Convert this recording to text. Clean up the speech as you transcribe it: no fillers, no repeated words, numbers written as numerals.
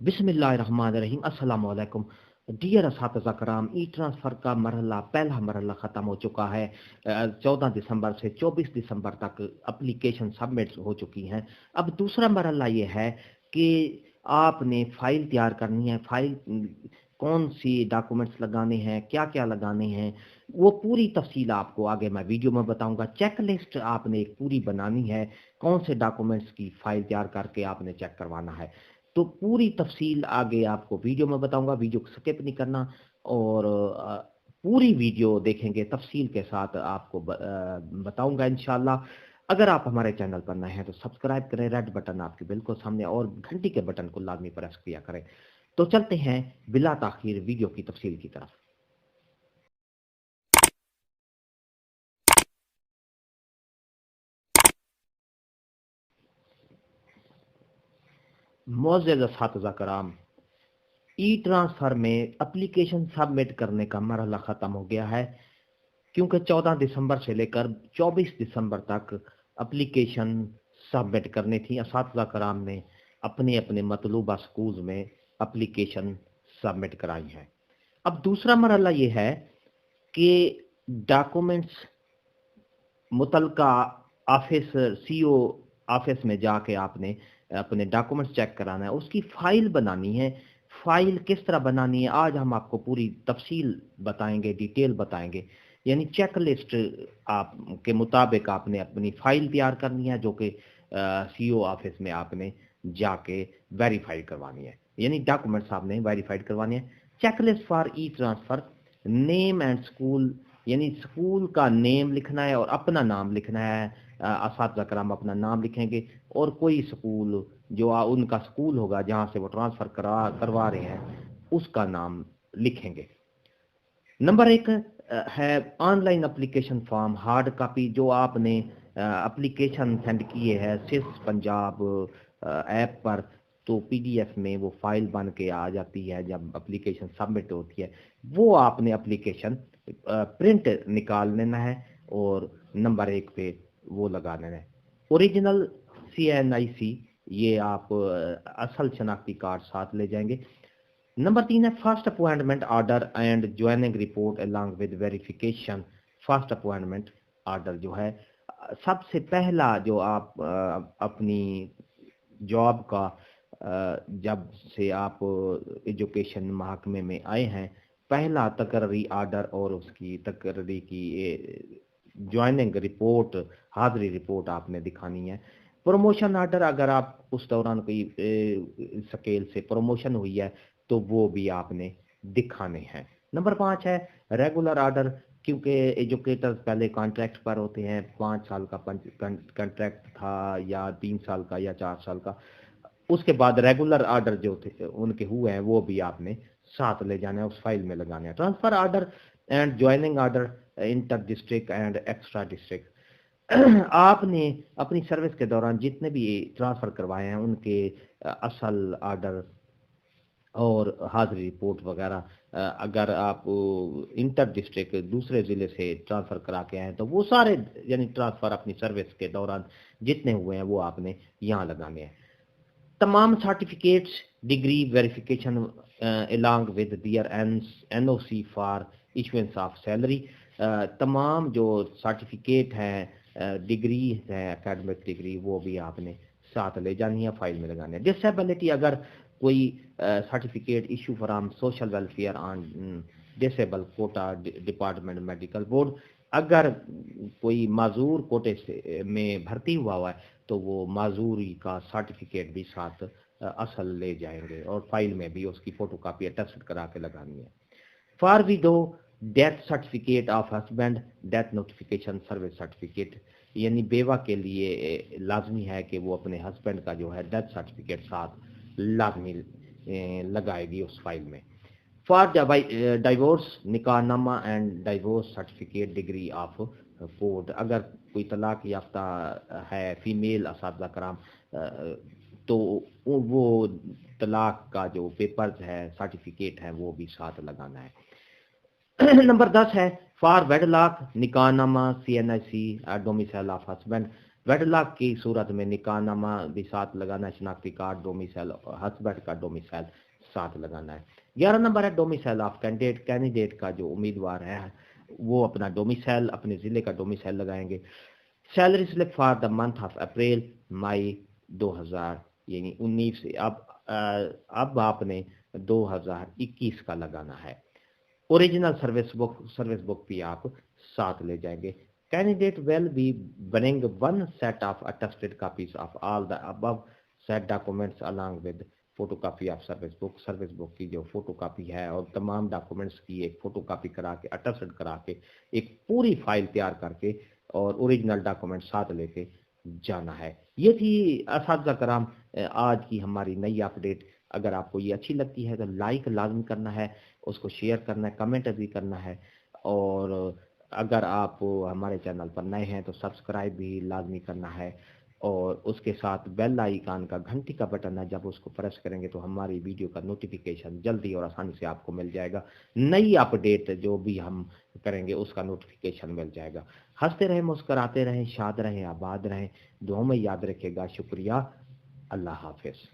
बिस्मिल्लाहिर्रहमानिर्रहीम अस्सलाम वालेकुम। डियर असातिज़ा कराम, ई ट्रांसफ़र का पहला मरहला ख़त्म हो चुका है। 14 दिसंबर से 24 दिसंबर तक एप्लीकेशन सबमिट हो चुकी हैं। अब दूसरा मरहला ये है कि आपने फ़ाइल तैयार करनी है। फ़ाइल कौन सी डॉक्यूमेंट्स लगाने हैं, क्या क्या लगाने हैं, वो पूरी तफसील आपको आगे मैं वीडियो में बताऊंगा। चेक लिस्ट आपने एक पूरी बनानी है, कौन से डॉक्यूमेंट्स की फ़ाइल तैयार करके आपने चेक करवाना है। तो पूरी तफसील आगे आपको वीडियो में बताऊंगा, वीडियो को स्किप नहीं करना। और पूरी वीडियो देखेंगे तफसील के साथ आपको बताऊंगा इंशाल्लाह। अगर आप हमारे चैनल पर नए हैं तो सब्सक्राइब करें, रेड बटन आपके बिल्कुल सामने, और घंटी के बटन को लाजमी प्रेस किया करें। तो चलते हैं बिला ताखीर वीडियो की तफसील की तरफ। मोअज़्ज़ज़ असातिज़ा कराम, ई ट्रांसफ़र में एप्लीकेशन सबमिट करने का मरहला ख़त्म हो गया है, क्योंकि 14 दिसंबर से लेकर 24 दिसंबर तक एप्लीकेशन सबमिट करनी थी। असातिज़ा कराम ने अपने अपने मतलूबा स्कूल में एप्लीकेशन सबमिट कराई हैं। अब दूसरा मरहला ये है कि डॉक्यूमेंट्स मुतलका ऑफिस, सीओ ऑफिस में जाके आपने अपने डॉक्यूमेंट्स चेक कराना है, उसकी फाइल बनानी है। फाइल किस तरह बनानी है आज हम आपको पूरी तफसील बताएंगे, डिटेल बताएंगे। यानी चेक लिस्ट आपके मुताबिक आपने अपनी फाइल तैयार करनी है, जो कि सीओ ऑफिस में आपने जाके वेरीफाई करवानी है। यानी डॉक्यूमेंट्स आपने वेरीफाइड करवानी है। Check list for e transfer, name and school, यानी स्कूल का नेम लिखना है और अपना नाम लिखना है। असातिज़ा कराम अपना नाम लिखेंगे, और कोई स्कूल जो उनका स्कूल होगा जहां से वो ट्रांसफर करवा रहे हैं उसका नाम लिखेंगे। नंबर एक है online application form hard copy, जो आपने एप्लीकेशन सेंड किए हैं सिस पंजाब ऐप पर, तो पीडीएफ में वो फाइल बन के आ जाती है जब एप्लीकेशन सबमिट होती है। वो आपने एप्लीकेशन प्रिंट निकाल लेना है और नंबर एक पे वो लगा लेना है। ओरिजिनल CNIC, ये आप असल शनाख्ती कार्ड साथ ले जाएंगे। नंबर 3 है first appointment order and joining report along with verification. First appointment order जो है, सबसे पहला जो आप अपनी जॉब का जब से आप एजुकेशन महकमे में आए हैं, पहला तकर्री ऑर्डर और उसकी तकर्री की ज्वाइनिंग रिपोर्ट, हाजिरी रिपोर्ट आपने दिखानी है। प्रमोशन ऑर्डर, अगर आप उस दौरान कोई स्केल से प्रमोशन हुई है तो वो भी आपने दिखाने हैं। नंबर 5 है रेगुलर ऑर्डर, क्योंकि एजुकेटर्स पहले कॉन्ट्रैक्ट पर होते हैं, 5 साल का कॉन्ट्रैक्ट था या 3 साल का या 4 साल का, उसके बाद रेगुलर ऑर्डर जो थे उनके हुए हैं वो भी आपने साथ ले जाना है, उस फाइल में लगाना है। Transfer order and joining order inter district and extra district, आपने अपनी सर्विस के दौरान जितने भी ट्रांसफर करवाए हैं उनके असल ऑर्डर और हाजिरी रिपोर्ट वगैरह, अगर आप इंटर डिस्ट्रिक्ट दूसरे ज़िले से ट्रांसफ़र करा के आए तो वो सारे, यानी ट्रांसफ़र अपनी सर्विस के दौरान जितने हुए हैं वो आपने यहाँ लगाने हैं। तमाम certificates, degree verification along with their NOC for issuance of salary, तमाम जो सर्टिफिकेट हैं, डिग्री है, एकेडमिक डिग्री, वो भी आपने साथ ले जानी है, फाइल में लगानी है। डिसेबिलिटी, अगर कोई certificate issue from social welfare on disable quota department medical board, अगर कोई माजूर कोटे से में भर्ती हुआ है तो वो माजूरी का सर्टिफिकेट भी साथ असल ले जाएंगे और फाइल में भी उसकी फोटो कापी अटेस्ट करा के लगानी है। For window, death certificate of husband, death notification service certificate, यानी बेवा के लिए लाजमी है कि वो अपने हस्बैंड का जो है डेथ सर्टिफिकेट साथ लाजमी लगाएगी उस फाइल में। फॉर डाइवोर्स, निकाहनामा and divorce certificate, degree of court, अगर कोई तलाक याफ्ता है फीमेल असातिज़ा कराम, तो वो तलाक का जो पेपर्स है, सर्टिफिकेट है, वो भी साथ लगाना है। नंबर 10 है फॉर वेडलॉक, निकाहनामा, CNIC, domicile of husband, wedlock की सूरत में निकाहनामा भी साथ लगाना है, शनाख्ती कार्ड, डोमिसाइल, हस्बैंड का डोमिसाइल साथ लगाना है। 11 नंबर है डोमिसाइल ऑफ कैंडिडेट। कैंडिडेट का जो उम्मीदवार है वो अपना डोमिसाइल, अपने ज़िले का डोमिसाइल लगाएंगे। Salary slip for the month of April मई 2000 यानी 19 से अब आपने 2021 का लगाना है। ओरिजिनल सर्विस बुक भी आप साथ ले जाएंगे। Candidate will be bring one set of attested copies of all the above said documents along with photocopy of service book की जो फोटोकॉपी है और तमाम डॉक्यूमेंट्स की एक फोटोकॉपी करा के अटेस्टेड करा के एक पूरी फाइल तैयार करके और ओरिजिनल डॉक्यूमेंट साथ लेके जाना है। ये थी असातिज़ा कराम आज की हमारी नई अपडेट। अगर आपको ये अच्छी लगती है तो लाइक लाजमी करना है, उसको शेयर करना है, कमेंट भी करना है, और अगर आप हमारे चैनल पर नए हैं तो सब्सक्राइब भी लाजमी करना है, और उसके साथ बेल आइकन का घंटी का बटन है, जब उसको प्रेस करेंगे तो हमारी वीडियो का नोटिफिकेशन जल्दी और आसानी से आपको मिल जाएगा। नई अपडेट जो भी हम करेंगे उसका नोटिफिकेशन मिल जाएगा। हंसते रहें, मुस्कराते रहें, शाद रहें, आबाद रहें, दुआओं में याद रखिएगा। शुक्रिया। अल्लाह हाफिज़।